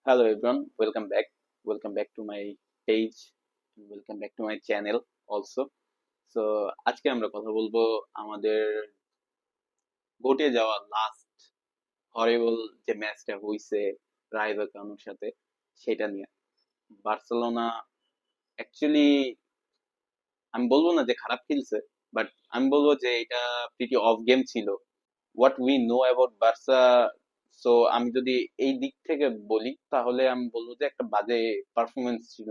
Hello everyone, welcome back. Welcome back to my page. Welcome back to my channel also. So আজকে আমরা কথা বলবো আমাদের ঘটে যাওয়া লাস্ট হরিবল যে ম্যাচটা হইছে রায় ভাইকানোর সাথে সেটা নিয়ে। বার্সেলোনা অ্যাকচুয়ালি আমি বলবো না যে খারাপ খেলছে, বাট আমি বলবো যে এটা প্রিটি অফ গেম ছিল। What we know about Barca, so আমি যদি এই দিক থেকে বলি তাহলে আমি বলবো যে একটা বাজে পারফরমেন্স ছিল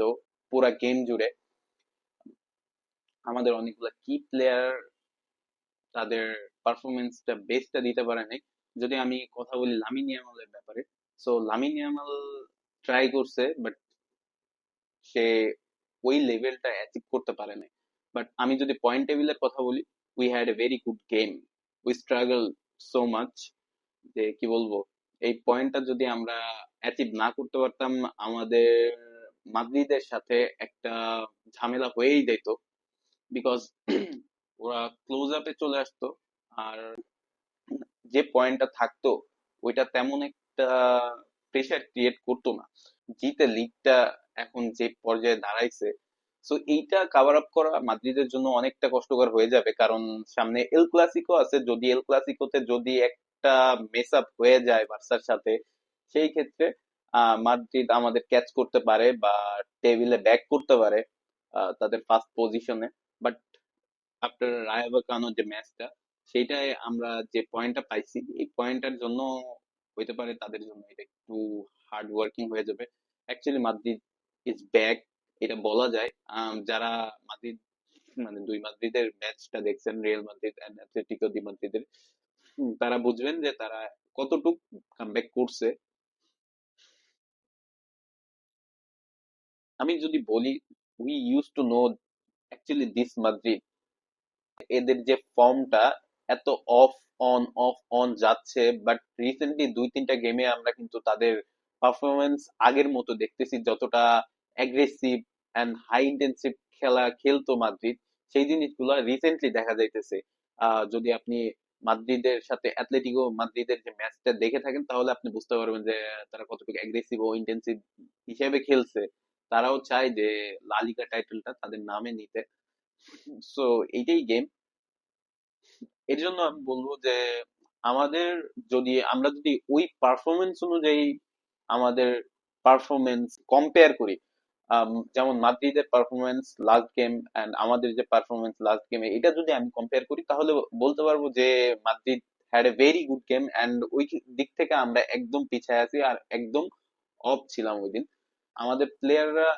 পুরা গেম জুড়ে। আমাদের অনেকগুলা কি প্লেয়ার তাদের পারফরমেন্সটা বেস্টটা দিতে পারে নাই। যদি আমি কথা বলি লামিন ইয়ামালের ব্যাপারে, সো লামিন ইয়ামাল ট্রাই করছে, বাট সে ওই লেভেলটা অ্যাচিভ করতে পারে নাই। বাট আমি যদি পয়েন্ট টেবিলের কথা বলি, we had a very good game. We struggle so much যে কি বলবো, এই পয়েন্টটা যদি আমরা অ্যাচিভ না করতে পারতাম, আমাদের মাদ্রিদের সাথে একটা ঝামেলা হয়েই যেত। বিকজ ওরা ক্লোজ আপে চলে আসতো, আর যে পয়েন্টটা থাকতো ওইটা তেমন একটা প্রেশার ক্রিয়েট করতো না জিতে লিগটা এখন যে পর্যায়ে দাঁড়াইছে। সো এইটা কাভার আপ করা মাদ্রিদের জন্য অনেকটা কষ্টকর হয়ে যাবে, কারণ সামনে এল ক্লাসিকো আছে। যদি এল ক্লাসিকোতে যদি একটা মেস আপ হয়ে যায় বার্সার সাথে, সেই ক্ষেত্রে মাদ্রিদ আমাদের ক্যাচ করতে পারে বা টেবিলে ব্যাক করতে পারে তাদের ফার্স্ট পজিশনে। বাট আফটার রায় ভাইকানো যে ম্যাচটা, সেইটায় আমরা যে পয়েন্টটা পাইছি, এই পয়েন্টটার জন্য হইতে পারে তাদের জন্য এটা একটু হার্ড ওয়ার্কিং হয়ে যাবে। অ্যাকচুয়ালি মাদ্রিদ ইজ ব্যাক, এটা বলা যায়। যারা মাদ্রিদ মানে দুই মাদ্রিদের ম্যাচটা দেখছেন, রিয়াল মাদ্রিদ এন্ড অ্যাটলেটিকো দি মাদ্রিদের, তারা বুঝবেন যে তারা কতটুক কামব্যাক করছে। আমি যদি বলি, we use to know actually this Madrid, এদের যে ফর্মটা এত অফ অফ অন যাচ্ছে, বাট রিসেন্টলি দুই তিনটা গেমে আমরা কিন্তু তাদের পারফরমেন্স আগের মতো দেখতেছি। যতটা অ্যাগ্রেসিভ এন্ড হাই ইন্টেন্সিভ খেলা খেলতো মাদ্রিদ, সেই জিনিসগুলো রিসেন্টলি দেখা যাইতেছে। যদি আপনি মাদ্রিদের সাথে অ্যাটলেটিকো মাদ্রিদের যে ম্যাচটা দেখে থাকেন, তাহলে আপনি বুঝতে পারবেন যে তারা কতটুকু অ্যাগ্রেসিভ ও ইন্টেন্সিভ হিসেবে খেলছে। তারাও চায় যে লা লিগা টাইটেলটা তাদের নামে নিতে। সো এইটাই গেম। এর জন্য আমি বলবো যে আমাদের আমরা যদি ওই পারফরমেন্স অনুযায়ী আমাদের পারফরমেন্স কম্পেয়ার করি, যেমন মাদ্রিদের পারফরমেন্স লাস্ট গেম এন্ড আমাদের যে পারফরমেন্স লাস্ট গেমে, এটা যদি আমি কম্পেয়ার করি তাহলে বলতে পারবো যে Madrid had a very good game, and ওই দিক থেকে আমরা একদম পিছায় আছি আর একদম অফ ছিলাম ওই দিন। আমাদের প্লেয়াররা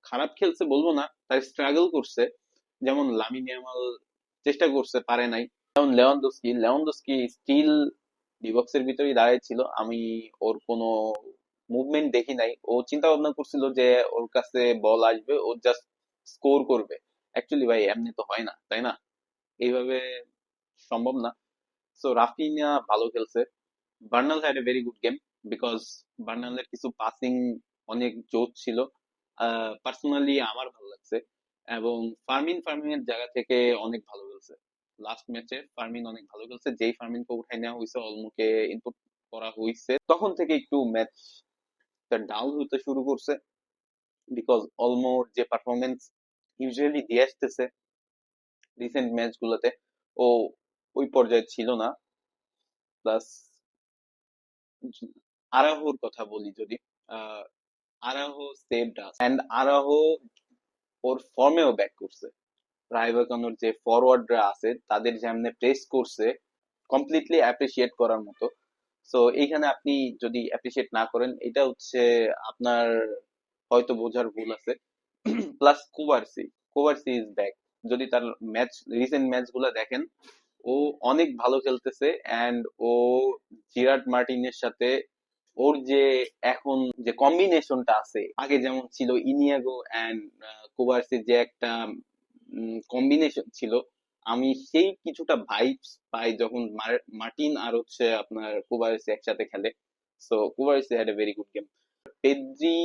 খারাপ খেলছে বলবো না, তারা স্ট্রাগল করছে। যেমন লামিন ইয়ামাল চেষ্টা করছে, পারে নাই। যেমন লেভানডস্কি স্টিল ডিবক্সের ভিতরেই দাঁড়িয়ে ছিল। আমি ওর কোনো মুভমেন্ট দেখি নাই। ও চিন্তা ভাবনা করছিল যে ওর কাছে বল আসবে, ও জাস্ট স্কোর করবে। অ্যাকচুয়ালি ভাই এমনি তো হয় না, তাই না? এইভাবে সম্ভব না। সো রাফিনিয়া ভালো খেলছে। Bernal had a very good game, because বার্নালের কিছু পাসিং অনেক জোর ছিল, পার্সোনালি আমার ভালো লাগছে। এবং ফার্মিনের জায়গা থেকে অনেক ভালো খেলছে। লাস্ট ম্যাচে ফার্মিন অনেক ভালো খেলছে। যেই ফার্মিনকে উঠাই নেওয়া হয়েছে, অলমোকে ইনপুট করা হয়েছে, তখন থেকে একটু ম্যাচ ডাউন হতে শুরু করছে। বিকজ অলমোর যে পারফরমেন্স ইউজুয়ালি দিয়ে আসতেছে রিসেন্ট ম্যাচ গুলোতে, ও ওই পর্যায়ে ছিল না। প্লাস আরাহোর কথা বলি যদি, ah Araujo saved us, and Araujo ওর ফর্মেও ব্যাক করছে। রাইভাকানোর যে ফরওয়ার্ডরা আছে তাদের যেমনে প্রেস করছে, কমপ্লিটলি অ্যাপ্রিসিয়েট করার মতো। সো এইখানে আপনি যদি অ্যাপ্রিসিয়েট না করেন, এটা হচ্ছে আপনার হয়তো বোঝার ভুল আছে। Plus কুবারসি is back. যদি তার রিসেন্ট ম্যাচ গুলা দেখেন, ও অনেক ভালো খেলতেছে। এন্ড ও জিরার্ড মার্টিনের সাথে ওর যে এখন যে কম্বিনেশনটা আছে, আগে যেমন ছিল ইনিয়াগো এন্ড কোবার্সির যে একটা কম্বিনেশন ছিল, আমি সেই কিছুটা ভাইবস পাই যখন মার্টিন আর হচ্ছে আপনার কোবার্সি একসাথে খেলে। So Cubarsi had a very good game. Pedri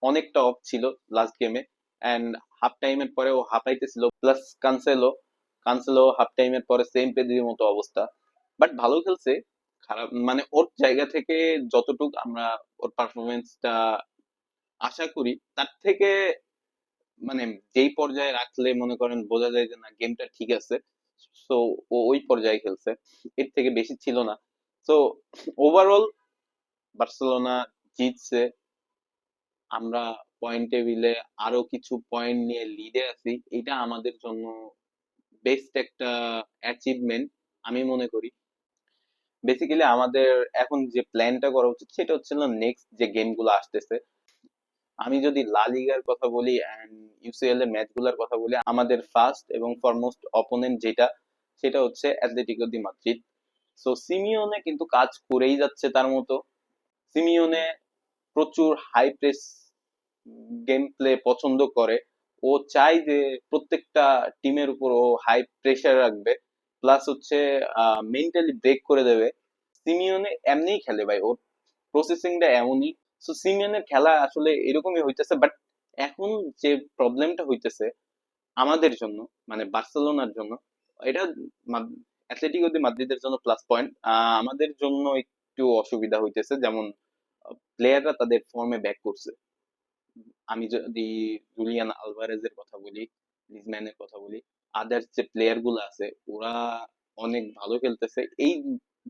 অনেকটা অফ ছিল লাস্ট গেমে, এন্ড হাফ টাইমের পরে ও হাঁপাইতেছিল। প্লাস কানসেলো হাফ টাইমের পরে সেম পেদ্রির মতো অবস্থা। বাট ভালো খেলছে, খারাপ মানে ওর জায়গা থেকে যতটুকু আমরা ওর পারফরমেন্সটা আশা করি তার থেকে মানে যেই পর্যায়ে রাখলে মনে করেন বোঝা যায় যে না গেমটা ঠিক আছে, সো ও ওই পর্যায়ে খেলছে, এর থেকে বেশি ছিল না। তো ওভারঅল বার্সেলোনা জিতছে। আমরা পয়েন্ট টেবিলে আরো কিছু পয়েন্ট নিয়ে লিডে আছি, এটা আমাদের জন্য বেস্ট একটা অ্যাচিভমেন্ট আমি মনে করি। বেসিক্যালি আমাদের এখন যে প্ল্যানটা করা উচিত সেটা হচ্ছে নেক্সট যে গেমগুলো আসতেছে, আমি যদি লা লিগার কথা বলি এন্ড ইউসিএল এর ম্যাচগুলোর কথা বলি, আমাদের ফার্স্ট এবং ফরমোস্ট অপোনেন্ট যেটা সেটা হচ্ছে অ্যাটলেটিকো দি মাদ্রিদ। সো সিমিওনে কিন্তু কাজ করেই যাচ্ছে তার মতো। সিমিওনে প্রচুর হাই প্রেস গেম প্লে পছন্দ করে। ও চায় যে প্রত্যেকটা টিমের উপর ও হাই প্রেসার রাখবে, প্লাস হচ্ছে মেন্টালি ব্রেক করে দেবে। সিমিওনে এমনিই খেলে ভাই, ওর প্রসেসিংটা এমনই। সো সিমিওনের খেলা আসলে এরকমই হইতেছে, বাট এখন যে প্রবলেমটা হইতেছে আমাদের জন্য, মানে বার্সেলোনার জন্য, এটা অ্যাথলেটিকো দি মাদ্রিদের জন্য প্লাস পয়েন্ট, আমাদের জন্য একটু অসুবিধা হইতেছে। যেমন প্লেয়াররা তাদের ফর্মে ব্যাক করছে। আমি যদি জুলিয়ান আলভারেজের কথা বলি, গ্রিজম্যানের কথা বলি, আদার্স যে প্লেয়ার গুলো আছে ওরা অনেক ভালো খেলতেছে। এই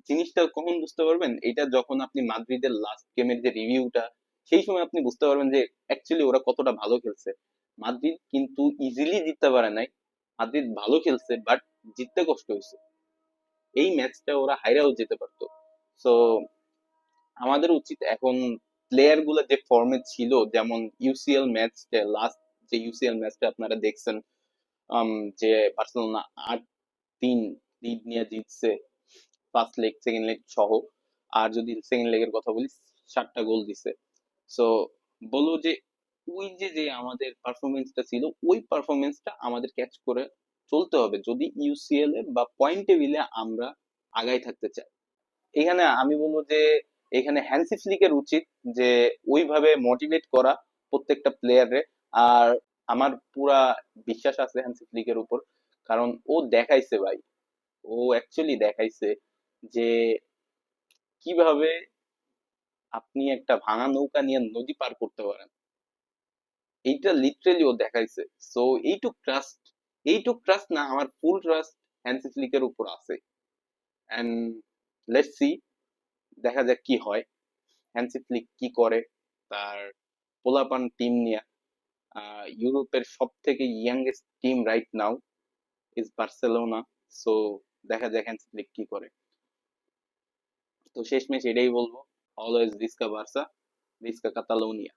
জিনিসটা কখন বুঝতে পারবেন, এটা যখন আপনি মাদ্রিদের লাস্ট গেমের যে রিভিউটা, সেই সময় আপনি বুঝতে পারবেন যে অ্যাকচুয়ালি ওরা কতটা ভালো খেলছে। মাদ্রিদ কিন্তু ইজিলি জিততে পারে নাই, মাদ্রিদ ভালো খেলছে বাট জিততে কষ্ট হয়েছে। এই ম্যাচটা ওরা হাইরাও যেতে পারতো। সো আমাদের উচিত এখন প্লেয়ার গুলা যে ফর্মে ছিল, যেমন ইউসিএল ম্যাচ, লাস্ট যে ইউসিএল ম্যাচটা আপনারা দেখছেন, যে বার্সেলোনা 8-3 লিড নিয়ে জিতছে, ফার্স্ট লেগ সেকেন্ড লেগ সহ। আর যদি সেকেন্ড লেগের কথা বলি, 7টা গোল দিছে। সো বলবো যে ওই যে যে আমাদের পারফরমেন্সটা ছিল, ওই পারফরমেন্সটা আমাদের ক্যাচ করে চলতে হবে যদি ইউসিএল এ বা পয়েন্ট টেবিলে আমরা আগাই থাকতে চাই। এখানে আমি বলবো যে এখানে হ্যান্সি ফ্লিকের উচিত যে ওইভাবে মোটিভেট করা প্রত্যেকটা প্লেয়ারে। আর আমার পুরা বিশ্বাস আছে হ্যান্সি ফ্লিকের উপর, কারণ ও দেখাইছে ভাই, ও অ্যাকচুয়ালি দেখাইছে যে কিভাবে আপনি একটা ভাঙা নৌকা নিয়ে নদী পার করতে পারেন। এইটা লিটারেলি ও দেখাইছে। সো এইটুক ট্রাস্ট না, আমার ফুল ট্রাস্ট হ্যান্সি ফ্লিকের উপর আছে। এন্ড লেটস সি, দেখা যাক কি হয়, হ্যান্সি ফ্লিক কি করে তার পোলাপান টিম নিয়ে। ইউরোপের সব থেকে youngest team right now is Barcelona. So দেখা যাক হ্যান্সি ফ্লিক কি করে। তো শেষমেশ এটাই বলবো, অলওয়েজ ভিস্কা বার্সা, ভিস্কা কাতালোনিয়া।